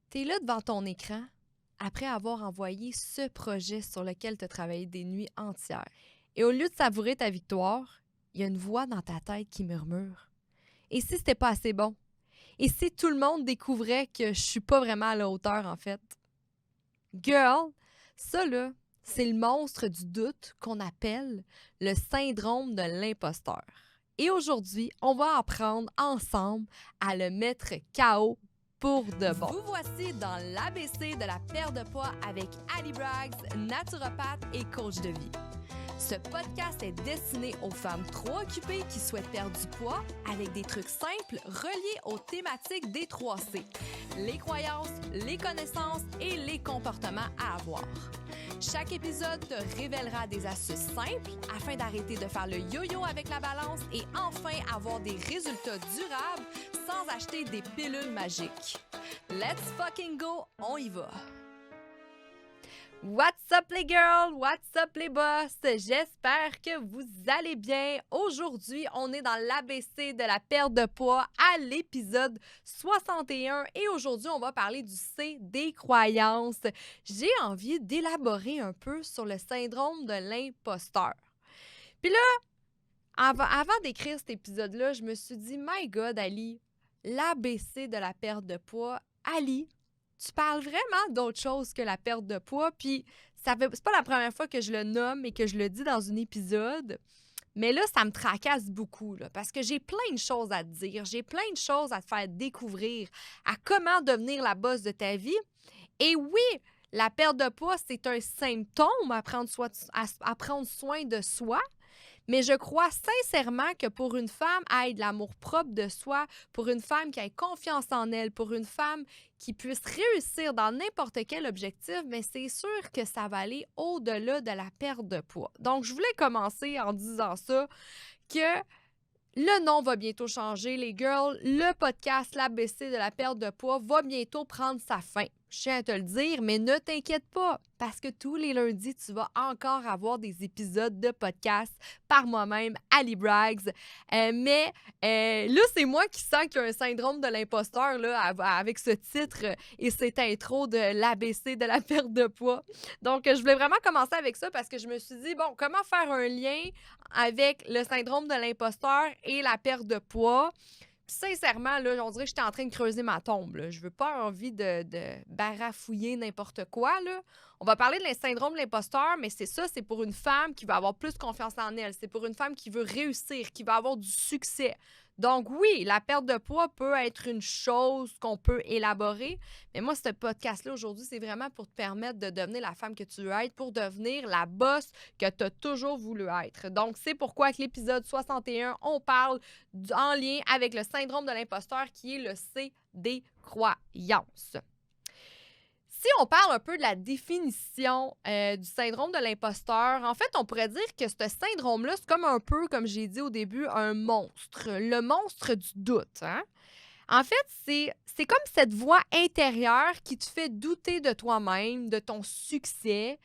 T'es là devant ton écran après avoir envoyé ce projet sur lequel tu as travaillé des nuits entières. Et au lieu de savourer ta victoire, il y a une voix dans ta tête qui murmure. Et si c'était pas assez bon? Et si tout le monde découvrait que je suis pas vraiment à la hauteur, en fait? Girl, ça là, c'est le monstre du doute qu'on appelle le syndrome de l'imposteur. Et aujourd'hui, on va apprendre ensemble à le mettre KO pour de bon. Vous voici dans l'ABC de la perte de poids avec Ali Braggs, naturopathe et coach de vie. Ce podcast est destiné aux femmes trop occupées qui souhaitent perdre du poids avec des trucs simples reliés aux thématiques des 3C. Les croyances, les connaissances et les comportements à avoir. Chaque épisode te révélera des astuces simples afin d'arrêter de faire le yo-yo avec la balance et enfin avoir des résultats durables sans acheter des pilules magiques. Let's fucking go, on y va! What's up les girls? What's up les boss? J'espère que vous allez bien. Aujourd'hui, on est dans l'ABC de la perte de poids à l'épisode 61 et aujourd'hui, on va parler du C des croyances. J'ai envie d'élaborer un peu sur le syndrome de l'imposteur. Puis là, avant d'écrire cet épisode-là, je me suis dit, my God, Ali, l'ABC de la perte de poids, Ali, tu parles vraiment d'autre chose que la perte de poids, puis c'est pas la première fois que je le nomme et que je le dis dans un épisode, mais là, ça me tracasse beaucoup, là, parce que j'ai plein de choses à te dire, j'ai plein de choses à te faire découvrir, à comment devenir la boss de ta vie. Et oui, la perte de poids, c'est un symptôme à prendre soin de soi, mais je crois sincèrement que pour une femme ait de l'amour-propre de soi, pour une femme qui ait confiance en elle, pour une femme qui puisse réussir dans n'importe quel objectif, mais c'est sûr que ça va aller au-delà de la perte de poids. Donc, je voulais commencer en disant ça, que le nom va bientôt changer, les girls. Le podcast L'ABC de la perte de poids va bientôt prendre sa fin. Je tiens à te le dire, mais ne t'inquiète pas, parce que tous les lundis, tu vas encore avoir des épisodes de podcast par moi-même, Ali Braggs. Mais là, c'est moi qui sens qu'il y a un syndrome de l'imposteur là, avec ce titre et cette intro de l'ABC de la perte de poids. Donc, je voulais vraiment commencer avec ça parce que je me suis dit, bon, comment faire un lien avec le syndrome de l'imposteur et la perte de poids? Puis sincèrement, là, on dirait que j'étais en train de creuser ma tombe. Là. Je veux pas envie de barafouiller n'importe quoi. Là. On va parler de le syndrome de l'imposteur, mais c'est ça, c'est pour une femme qui va avoir plus confiance en elle. C'est pour une femme qui veut réussir, qui va avoir du succès. Donc oui, la perte de poids peut être une chose qu'on peut élaborer, mais moi, ce podcast-là, aujourd'hui, c'est vraiment pour te permettre de devenir la femme que tu veux être, pour devenir la boss que tu as toujours voulu être. Donc, c'est pourquoi, avec l'épisode 61, on parle en lien avec le syndrome de l'imposteur qui est le C des croyances. Si on parle un peu de la définition du syndrome de l'imposteur, en fait, on pourrait dire que ce syndrome-là, c'est comme un peu, comme j'ai dit au début, un monstre. Le monstre du doute. Hein? En fait, c'est comme cette voix intérieure qui te fait douter de toi-même, de ton succès,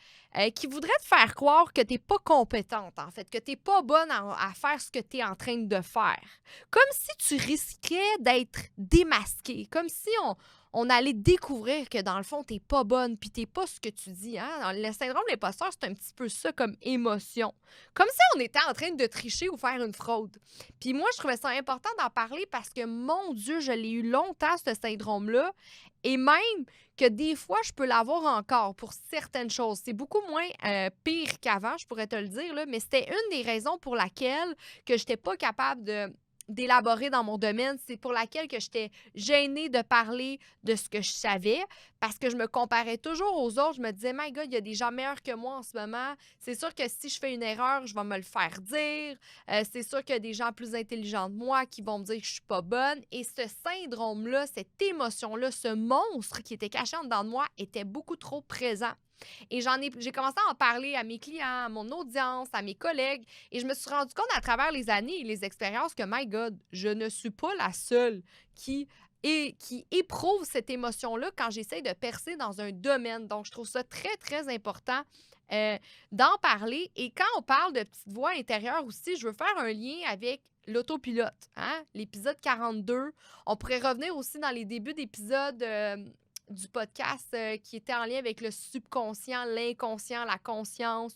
qui voudrait te faire croire que tu n'es pas compétente, en fait, que tu n'es pas bonne à faire ce que tu es en train de faire. Comme si tu risquais d'être démasquée, comme si on allait découvrir que dans le fond, tu n'es pas bonne puis tu n'es pas ce que tu dis. Hein? Le syndrome de l'imposteur, c'est un petit peu ça comme émotion. Comme si on était en train de tricher ou faire une fraude. Puis moi, je trouvais ça important d'en parler parce que, mon Dieu, je l'ai eu longtemps, ce syndrome-là. Et même que des fois, je peux l'avoir encore pour certaines choses. C'est beaucoup moins pire qu'avant, je pourrais te le dire, là, mais c'était une des raisons pour laquelle que je n'étais pas capable d'élaborer dans mon domaine, c'est pour laquelle que j'étais gênée de parler de ce que je savais parce que je me comparais toujours aux autres. Je me disais, my God, il y a des gens meilleurs que moi en ce moment. C'est sûr que si je fais une erreur, je vais me le faire dire. C'est sûr qu'il y a des gens plus intelligents que moi qui vont me dire que je suis pas bonne. Et ce syndrome-là, cette émotion-là, ce monstre qui était caché en dedans de moi était beaucoup trop présent. Et j'ai commencé à en parler à mes clients, à mon audience, à mes collègues. Et je me suis rendu compte à travers les années et les expériences que, my God, je ne suis pas la seule qui éprouve cette émotion-là quand j'essaie de percer dans un domaine. Donc, je trouve ça très, très important d'en parler. Et quand on parle de petite voix intérieure aussi, je veux faire un lien avec l'autopilote. Hein? L'épisode 42. On pourrait revenir aussi dans les débuts d'épisode du podcast qui était en lien avec le subconscient, l'inconscient, la conscience,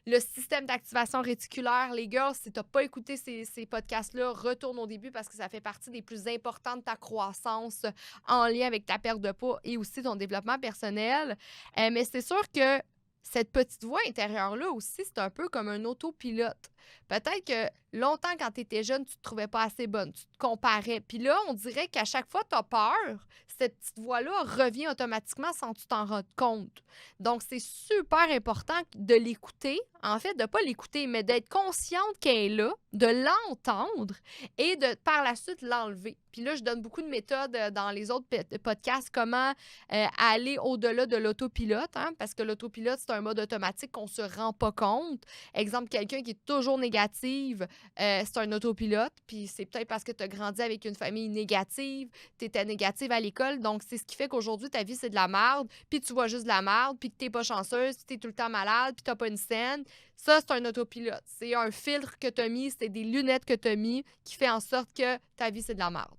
le système d'activation réticulaire. Les girls, si tu n'as pas écouté ces podcasts-là, retourne au début parce que ça fait partie des plus importants de ta croissance en lien avec ta perte de poids et aussi ton développement personnel. Mais c'est sûr que cette petite voix intérieure-là aussi, c'est un peu comme un autopilote. Peut-être que longtemps, quand tu étais jeune, tu te trouvais pas assez bonne, tu te comparais. Puis là, on dirait qu'à chaque fois que tu as peur, cette petite voix-là revient automatiquement sans que tu t'en rendes compte. Donc, c'est super important de l'écouter. En fait, de ne pas l'écouter, mais d'être consciente qu'elle est là, de l'entendre et de, par la suite, l'enlever. Puis là, je donne beaucoup de méthodes dans les autres podcasts, comment aller au-delà de l'autopilote, hein, parce que l'autopilote, c'est un mode automatique qu'on ne se rend pas compte. Exemple, quelqu'un qui est toujours négative, c'est un autopilote, puis c'est peut-être parce que tu as grandi avec une famille négative, tu étais négative à l'école, donc c'est ce qui fait qu'aujourd'hui, ta vie, c'est de la merde, puis tu vois juste de la merde, puis que tu n'es pas chanceuse, puis tu es tout le temps malade, puis tu n'as pas une scène. Ça, c'est un autopilote. C'est un filtre que tu as mis, c'est des lunettes que tu as mis qui fait en sorte que ta vie, c'est de la merde.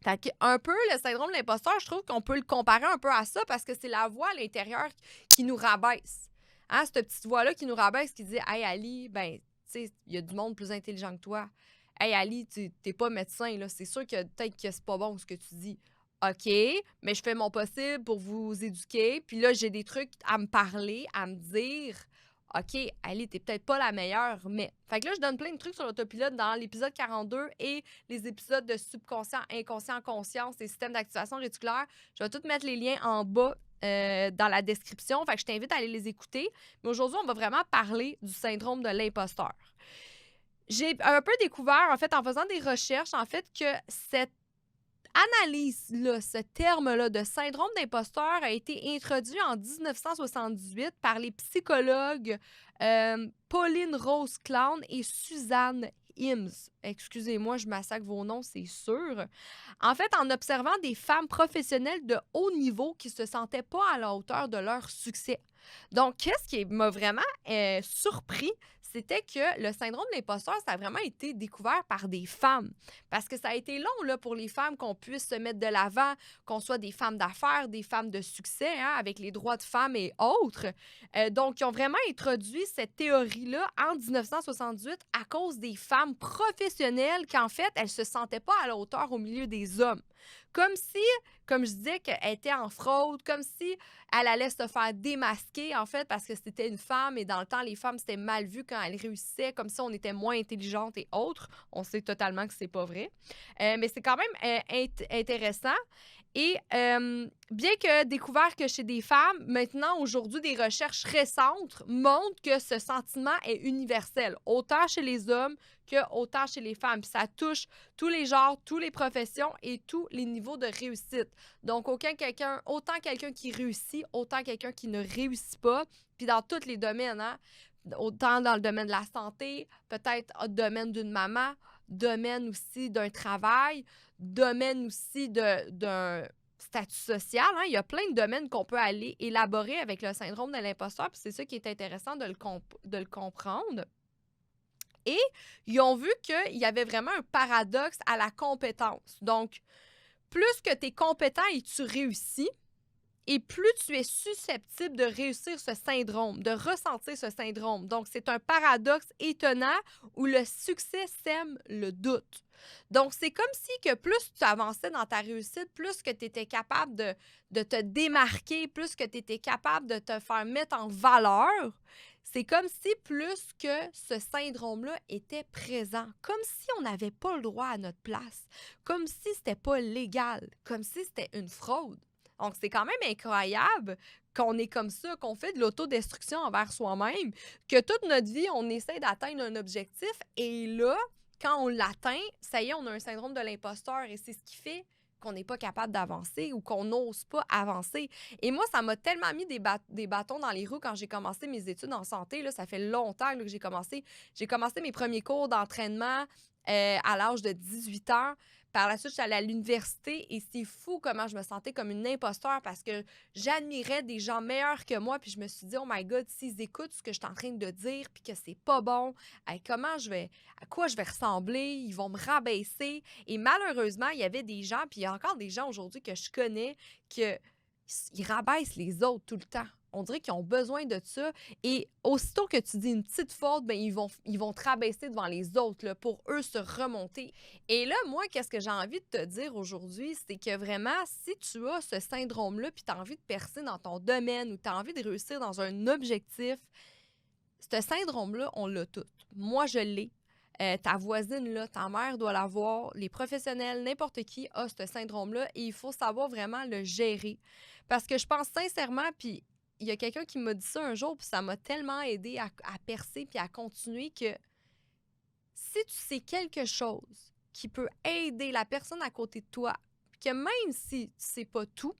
Fait que un peu, le syndrome de l'imposteur, je trouve qu'on peut le comparer un peu à ça parce que c'est la voix à l'intérieur qui nous rabaisse. Hein, cette petite voix-là qui nous rabaisse, qui dit « Hey, Ali, ben, tu sais, il y a du monde plus intelligent que toi. Hey, Ali, t'es pas médecin, là. C'est sûr que peut-être que c'est pas bon ce que tu dis. OK, mais je fais mon possible pour vous éduquer. Puis là, j'ai des trucs à me parler, à me dire. OK, Ali, t'es peut-être pas la meilleure, mais... Fait que là, je donne plein de trucs sur l'autopilote dans l'épisode 42 et les épisodes de subconscient, inconscient, conscience et système d'activation réticulaire. Je vais tout mettre les liens en bas dans la description. Fait que je t'invite à aller les écouter. Mais aujourd'hui, on va vraiment parler du syndrome de l'imposteur. J'ai un peu découvert, en fait, en faisant des recherches, en fait, que cette analyse-là, ce terme-là de syndrome d'imposteur a été introduit en 1978 par les psychologues Pauline Rose Clown et Suzanne Imes. Excusez-moi, je massacre vos noms, c'est sûr. En fait, en observant des femmes professionnelles de haut niveau qui ne se sentaient pas à la hauteur de leur succès. Donc, qu'est-ce qui m'a vraiment surpris, c'était que le syndrome de l'imposteur, ça a vraiment été découvert par des femmes. Parce que ça a été long là, pour les femmes qu'on puisse se mettre de l'avant, qu'on soit des femmes d'affaires, des femmes de succès, hein, avec les droits de femmes et autres. Donc, ils ont vraiment introduit cette théorie-là en 1978 à cause des femmes professionnelles qu'en fait, elles ne se sentaient pas à la hauteur au milieu des hommes. Comme si, comme je disais, qu'elle était en fraude, comme si elle allait se faire démasquer, en fait, parce que c'était une femme et dans le temps, les femmes, c'était mal vu quand elles réussissaient, comme si on était moins intelligente et autres. On sait totalement que c'est pas vrai. Mais c'est quand même intéressant. Et bien que découvert que chez des femmes, maintenant, aujourd'hui, des recherches récentes montrent que ce sentiment est universel, autant chez les hommes que autant chez les femmes. Puis ça touche tous les genres, toutes les professions et tous les niveaux de réussite. Donc, autant quelqu'un qui réussit, autant quelqu'un qui ne réussit pas, puis dans tous les domaines, hein? Autant dans le domaine de la santé, peut-être domaine d'une maman, domaine aussi d'un travail, domaine aussi d'un statut social. Hein? Il y a plein de domaines qu'on peut aller élaborer avec le syndrome de l'imposteur, puis c'est ça qui est intéressant de le comprendre. Et ils ont vu qu'il y avait vraiment un paradoxe à la compétence. Donc, plus que tu es compétent et tu réussis, et plus tu es susceptible de réussir ce syndrome, de ressentir ce syndrome. Donc, c'est un paradoxe étonnant où le succès sème le doute. Donc, c'est comme si que plus tu avançais dans ta réussite, plus que tu étais capable de te démarquer, plus que tu étais capable de te faire mettre en valeur, c'est comme si plus que ce syndrome-là était présent, comme si on n'avait pas le droit à notre place, comme si c'était pas légal, comme si c'était une fraude. Donc, c'est quand même incroyable qu'on est comme ça, qu'on fait de l'autodestruction envers soi-même, que toute notre vie, on essaie d'atteindre un objectif et là, quand on l'atteint, ça y est, on a un syndrome de l'imposteur et c'est ce qui fait qu'on n'est pas capable d'avancer ou qu'on n'ose pas avancer. Et moi, ça m'a tellement mis des bâtons dans les roues quand j'ai commencé mes études en santé. Là, ça fait longtemps là, que j'ai commencé. J'ai commencé mes premiers cours d'entraînement à l'âge de 18 ans. Par la suite, je suis allée à l'université et c'est fou comment je me sentais comme une imposteur parce que j'admirais des gens meilleurs que moi puis je me suis dit, oh my God, s'ils écoutent ce que je suis en train de dire puis que c'est pas bon, à quoi je vais ressembler, ils vont me rabaisser. Et malheureusement, il y avait des gens, puis il y a encore des gens aujourd'hui que je connais que ils rabaissent les autres tout le temps. On dirait qu'ils ont besoin de ça. Et aussitôt que tu dis une petite faute, ben ils vont te rabaisser devant les autres là, pour eux se remonter. Et là, moi, qu'est-ce que j'ai envie de te dire aujourd'hui, c'est que vraiment, si tu as ce syndrome-là, puis tu as envie de percer dans ton domaine ou tu as envie de réussir dans un objectif, ce syndrome-là, on l'a tout. Moi, je l'ai. Ta voisine, là, ta mère doit l'avoir. Les professionnels, n'importe qui a ce syndrome-là et il faut savoir vraiment le gérer. Parce que je pense sincèrement, puis il y a quelqu'un qui m'a dit ça un jour, puis ça m'a tellement aidé à percer puis à continuer que si tu sais quelque chose qui peut aider la personne à côté de toi, que même si tu sais pas tout,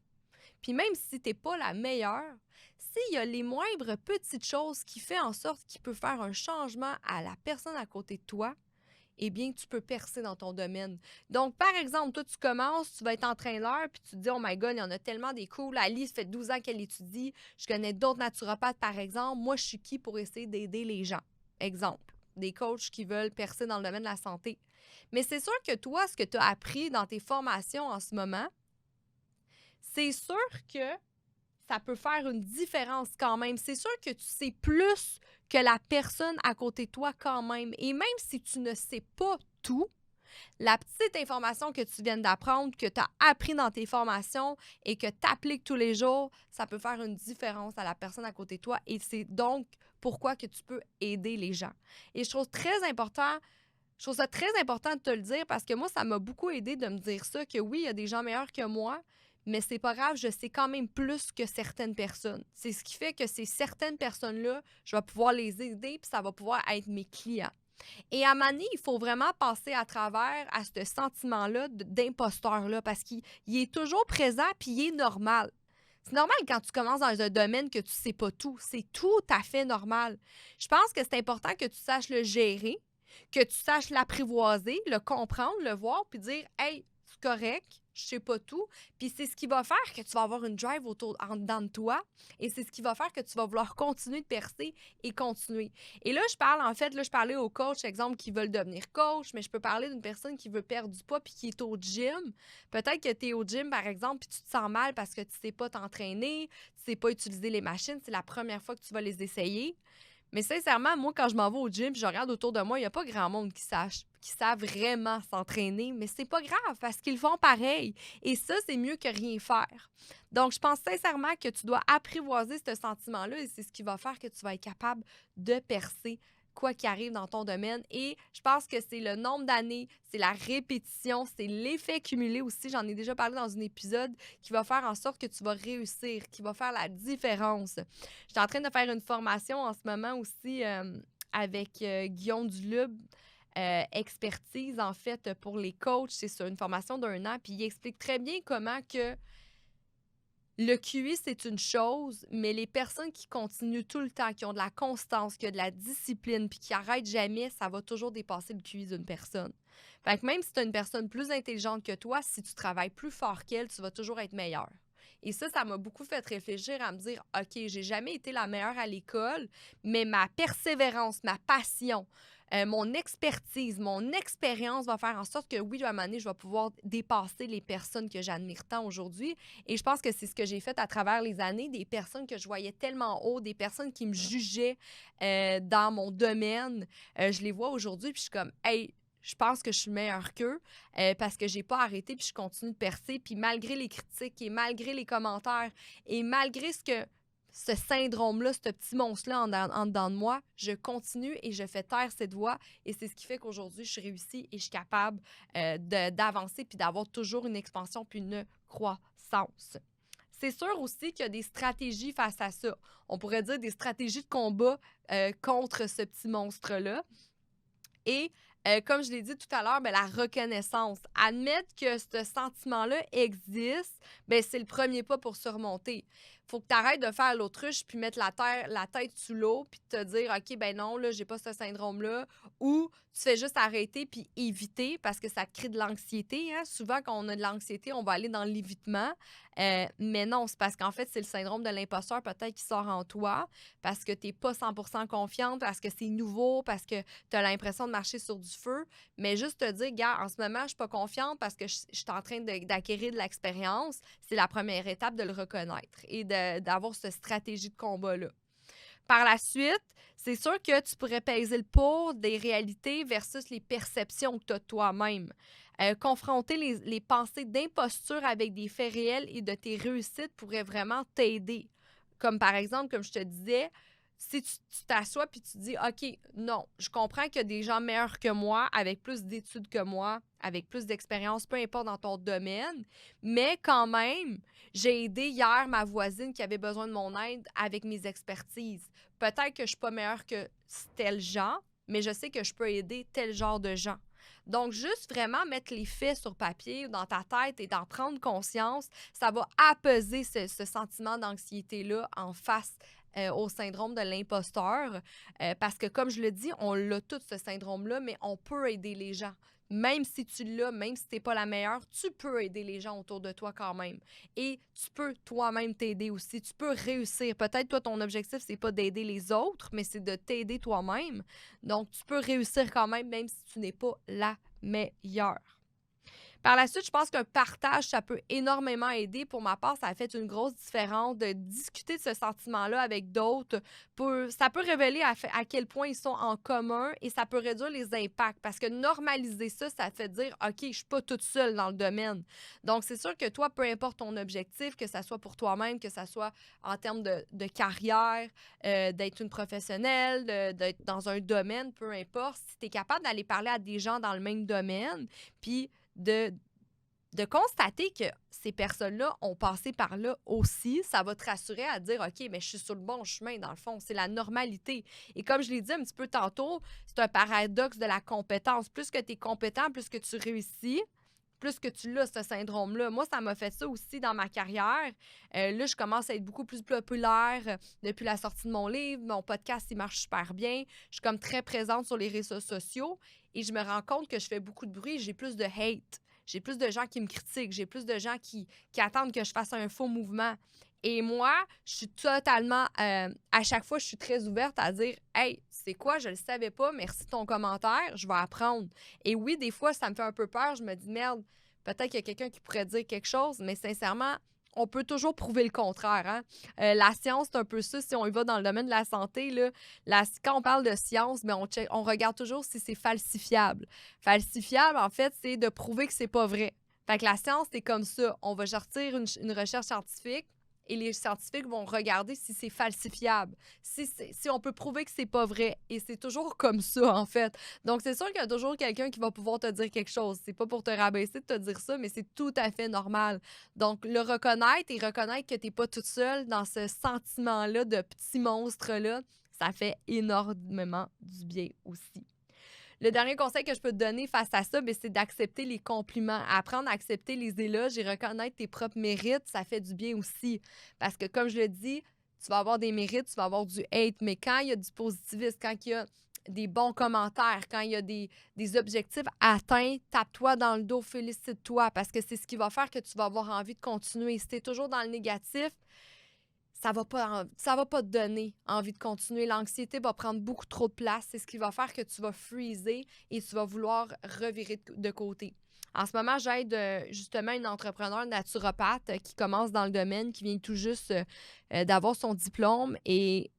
puis même si tu n'es pas la meilleure, s'il y a les moindres petites choses qui font en sorte qu'il peut faire un changement à la personne à côté de toi, eh bien, tu peux percer dans ton domaine. Donc, par exemple, toi, tu commences, tu vas être entraîneur, puis tu te dis, oh my God, il y en a tellement des cool. Alice, ça fait 12 ans qu'elle étudie. Je connais d'autres naturopathes, par exemple. Moi, je suis qui pour essayer d'aider les gens? Exemple, des coachs qui veulent percer dans le domaine de la santé. Mais c'est sûr que toi, ce que tu as appris dans tes formations en ce moment, c'est sûr que ça peut faire une différence quand même. C'est sûr que tu sais plus que la personne à côté de toi quand même. Et même si tu ne sais pas tout, la petite information que tu viens d'apprendre, que tu as appris dans tes formations et que tu appliques tous les jours, ça peut faire une différence à la personne à côté de toi. Et c'est donc pourquoi que tu peux aider les gens. Et je trouve ça très important de te le dire parce que moi, ça m'a beaucoup aidé de me dire ça, que oui, il y a des gens meilleurs que moi, mais c'est pas grave, je sais quand même plus que certaines personnes. C'est ce qui fait que ces certaines personnes-là, je vais pouvoir les aider puis ça va pouvoir être mes clients. Et à un moment donné, il faut vraiment passer à travers à ce sentiment-là d'imposteur-là parce qu'il est toujours présent puis il est normal. C'est normal quand tu commences dans un domaine que tu sais pas tout. C'est tout à fait normal. Je pense que c'est important que tu saches le gérer, que tu saches l'apprivoiser, le comprendre, le voir, puis dire hey, c'est correct, je sais pas tout. Puis c'est ce qui va faire que tu vas avoir une drive en dedans de toi et c'est ce qui va faire que tu vas vouloir continuer de percer et continuer. Et là, je parlais aux coachs, exemple, qui veulent devenir coach, mais je peux parler d'une personne qui veut perdre du poids puis qui est au gym. Peut-être que tu es au gym, par exemple, puis tu te sens mal parce que tu sais pas t'entraîner, tu sais pas utiliser les machines, c'est la première fois que tu vas les essayer. Mais sincèrement, moi, quand je m'en vais au gym, je regarde autour de moi, il n'y a pas grand monde qui savent vraiment s'entraîner. Mais c'est pas grave parce qu'ils font pareil. Et ça, c'est mieux que rien faire. Donc, je pense sincèrement que tu dois apprivoiser ce sentiment-là et c'est ce qui va faire que tu vas être capable de percer quoi qu'il arrive dans ton domaine. Et je pense que c'est le nombre d'années, c'est la répétition, c'est l'effet cumulé aussi. J'en ai déjà parlé dans un épisode qui va faire en sorte que tu vas réussir, qui va faire la différence. Je suis en train de faire une formation en ce moment aussi avec Guillaume Dulubre. Expertise, en fait, pour les coachs. C'est sur une formation d'1 an. Puis il explique très bien comment que le QI, c'est une chose, mais les personnes qui continuent tout le temps, qui ont de la constance, qui ont de la discipline, puis qui n'arrêtent jamais, ça va toujours dépasser le QI d'une personne. Fait que même si tu as une personne plus intelligente que toi, si tu travailles plus fort qu'elle, tu vas toujours être meilleur. Et ça m'a beaucoup fait réfléchir à me dire, OK, j'ai jamais été la meilleure à l'école, mais ma persévérance, ma passion, mon expertise, mon expérience va faire en sorte que oui, à un moment donné, je vais pouvoir dépasser les personnes que j'admire tant aujourd'hui. Et je pense que c'est ce que j'ai fait à travers les années, des personnes que je voyais tellement haut, des personnes qui me jugeaient dans mon domaine. Je les vois aujourd'hui, puis je suis comme, hey, je pense que je suis meilleure qu'eux parce que j'ai pas arrêté puis je continue de percer. Puis malgré les critiques et malgré les commentaires et malgré ce syndrome-là, ce petit monstre-là en dedans de moi, je continue et je fais taire cette voix. Et c'est ce qui fait qu'aujourd'hui, je réussis et je suis capable d'avancer puis d'avoir toujours une expansion puis une croissance. C'est sûr aussi qu'il y a des stratégies face à ça. On pourrait dire des stratégies de combat contre ce petit monstre-là. Et comme je l'ai dit tout à l'heure, ben, la reconnaissance. Admettre que ce sentiment-là existe, ben, c'est le premier pas pour surmonter. Il faut que tu arrêtes de faire l'autruche puis mettre la tête sous l'eau puis te dire OK, ben non, là, j'ai pas ce syndrome-là. Ou tu fais juste arrêter puis éviter parce que ça te crée de l'anxiété. Hein? Souvent, quand on a de l'anxiété, on va aller dans l'évitement. Mais non, c'est parce qu'en fait, c'est le syndrome de l'imposteur peut-être qui sort en toi parce que tu n'es pas 100% confiante, parce que c'est nouveau, parce que tu as l'impression de marcher sur du feu. Mais juste te dire, gars, en ce moment, je suis pas confiante parce que je suis en train d'acquérir de l'expérience, c'est la première étape de le reconnaître et d'avoir cette stratégie de combat-là. Par la suite, c'est sûr que tu pourrais peser le pour des réalités versus les perceptions que tu as de toi-même. Confronter les pensées d'imposture avec des faits réels et de tes réussites pourrait vraiment t'aider. Comme par exemple, comme je te disais, si tu t'assois puis tu te dis, OK, non, je comprends qu'il y a des gens meilleurs que moi, avec plus d'études que moi, avec plus d'expérience, peu importe dans ton domaine, mais quand même, j'ai aidé hier ma voisine qui avait besoin de mon aide avec mes expertises. Peut-être que je suis pas meilleure que tel genre, mais je sais que je peux aider tel genre de gens. Donc, juste vraiment mettre les faits sur papier, dans ta tête et d'en prendre conscience, ça va apaiser ce sentiment d'anxiété-là en face au syndrome de l'imposteur. Parce que, comme je le dis, on l'a tout, ce syndrome-là, mais on peut aider les gens. Même si tu l'as, même si tu n'es pas la meilleure, tu peux aider les gens autour de toi quand même. Et tu peux toi-même t'aider aussi. Tu peux réussir. Peut-être, toi, ton objectif, c'est pas d'aider les autres, mais c'est de t'aider toi-même. Donc, tu peux réussir quand même si tu n'es pas la meilleure. Par la suite, je pense qu'un partage, ça peut énormément aider. Pour ma part, ça a fait une grosse différence de discuter de ce sentiment-là avec d'autres. Ça peut révéler à quel point ils sont en commun et ça peut réduire les impacts parce que normaliser ça, ça te fait dire, OK, je suis pas toute seule dans le domaine. Donc, c'est sûr que toi, peu importe ton objectif, que ça soit pour toi-même, que ça soit en termes de carrière, d'être une professionnelle, d'être dans un domaine, peu importe, si tu es capable d'aller parler à des gens dans le même domaine, puis de constater que ces personnes-là ont passé par là aussi, ça va te rassurer à dire, OK, mais je suis sur le bon chemin, dans le fond. C'est la normalité. Et comme je l'ai dit un petit peu tantôt, c'est un paradoxe de la compétence. Plus que tu es compétent, plus que tu réussis, plus que tu l'as, ce syndrome-là. Moi, ça m'a fait ça aussi dans ma carrière. Là, je commence à être beaucoup plus populaire depuis la sortie de mon livre. Mon podcast, il marche super bien. Je suis comme très présente sur les réseaux sociaux et je me rends compte que je fais beaucoup de bruit. J'ai plus de hate. J'ai plus de gens qui me critiquent. J'ai plus de gens qui attendent que je fasse un faux mouvement. Et moi, je suis totalement, à chaque fois, je suis très ouverte à dire, hey, c'est quoi, je le savais pas, merci de ton commentaire, je vais apprendre. Et oui, des fois, ça me fait un peu peur, je me dis, merde, peut-être qu'il y a quelqu'un qui pourrait dire quelque chose, mais sincèrement, on peut toujours prouver le contraire. Hein? La science, c'est un peu ça, si on y va dans le domaine de la santé, là, quand on parle de science, mais on regarde toujours si c'est falsifiable. Falsifiable, en fait, c'est de prouver que c'est pas vrai. Fait que la science, c'est comme ça. On va sortir une recherche scientifique, et les scientifiques vont regarder si c'est falsifiable, si on peut prouver que c'est pas vrai. Et c'est toujours comme ça, en fait. Donc, c'est sûr qu'il y a toujours quelqu'un qui va pouvoir te dire quelque chose. C'est pas pour te rabaisser de te dire ça, mais c'est tout à fait normal. Donc, le reconnaître et reconnaître que t'es pas toute seule dans ce sentiment-là de petit monstre-là, ça fait énormément du bien aussi. Le dernier conseil que je peux te donner face à ça, c'est d'accepter les compliments. Apprendre à accepter les éloges et reconnaître tes propres mérites, ça fait du bien aussi. Parce que, comme je le dis, tu vas avoir des mérites, tu vas avoir du hate, mais quand il y a du positivisme, quand il y a des bons commentaires, quand il y a des objectifs atteints, tape-toi dans le dos, félicite-toi, parce que c'est ce qui va faire que tu vas avoir envie de continuer. Si tu es toujours dans le négatif, ça va pas te donner envie de continuer. L'anxiété va prendre beaucoup trop de place. C'est ce qui va faire que tu vas freezer et tu vas vouloir revirer de côté. En ce moment, j'aide justement une entrepreneure naturopathe qui commence dans le domaine, qui vient tout juste d'avoir son diplôme et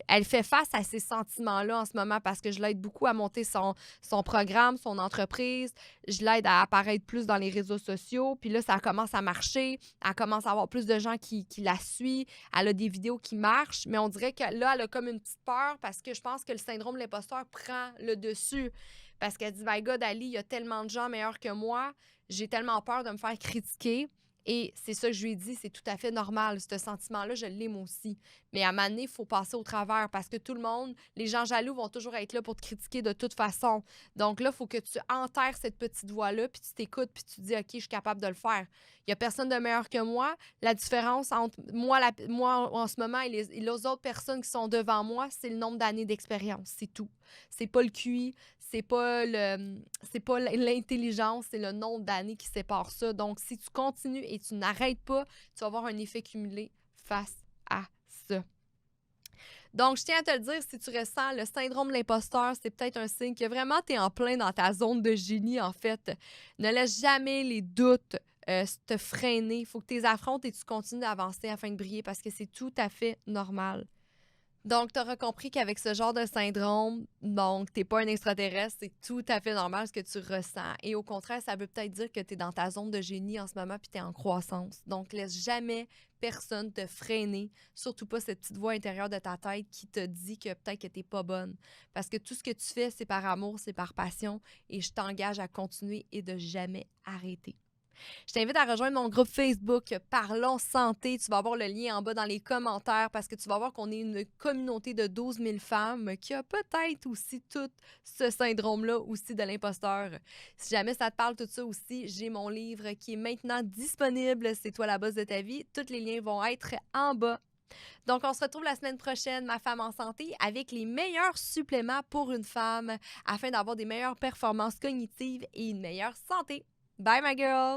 elle fait face à ces sentiments-là en ce moment parce que je l'aide beaucoup à monter son programme, son entreprise. Je l'aide à apparaître plus dans les réseaux sociaux. Puis là, ça commence à marcher. Elle commence à avoir plus de gens qui la suivent. Elle a des vidéos qui marchent. Mais on dirait que là, elle a comme une petite peur parce que je pense que le syndrome de l'imposteur prend le dessus. Parce qu'elle dit, my God, Ali, il y a tellement de gens meilleurs que moi. J'ai tellement peur de me faire critiquer. Et c'est ça que je lui ai dit, c'est tout à fait normal. Ce sentiment-là, je l'aime aussi. Mais à un moment donné, il faut passer au travers parce que tout le monde, les gens jaloux vont toujours être là pour te critiquer de toute façon. Donc là, il faut que tu enterres cette petite voix-là, puis tu t'écoutes, puis tu te dis, OK, je suis capable de le faire. Il n'y a personne de meilleur que moi. La différence entre moi en ce moment et les autres personnes qui sont devant moi, c'est le nombre d'années d'expérience. C'est tout. C'est pas le QI, c'est pas l'intelligence, c'est le nombre d'années qui sépare ça. Donc, si tu continues et tu n'arrêtes pas, tu vas avoir un effet cumulé face à ça. Donc, je tiens à te le dire, si tu ressens le syndrome de l'imposteur, c'est peut-être un signe que vraiment tu es en plein dans ta zone de génie, en fait. Ne laisse jamais les doutes te freiner. Il faut que tu les affrontes et tu continues d'avancer afin de briller parce que c'est tout à fait normal. Donc, tu auras compris qu'avec ce genre de syndrome, donc, tu n'es pas un extraterrestre, c'est tout à fait normal ce que tu ressens. Et au contraire, ça veut peut-être dire que tu es dans ta zone de génie en ce moment puis tu es en croissance. Donc, laisse jamais personne te freiner, surtout pas cette petite voix intérieure de ta tête qui te dit que peut-être que tu n'es pas bonne. Parce que tout ce que tu fais, c'est par amour, c'est par passion et je t'engage à continuer et de jamais arrêter. Je t'invite à rejoindre mon groupe Facebook Parlons Santé. Tu vas avoir le lien en bas dans les commentaires parce que tu vas voir qu'on est une communauté de 12 000 femmes qui a peut-être aussi tout ce syndrome-là aussi de l'imposteur. Si jamais ça te parle tout ça aussi, j'ai mon livre qui est maintenant disponible. C'est toi la boss de ta vie. Tous les liens vont être en bas. Donc, on se retrouve la semaine prochaine, ma femme en santé, avec les meilleurs suppléments pour une femme afin d'avoir des meilleures performances cognitives et une meilleure santé. Bye, my girl!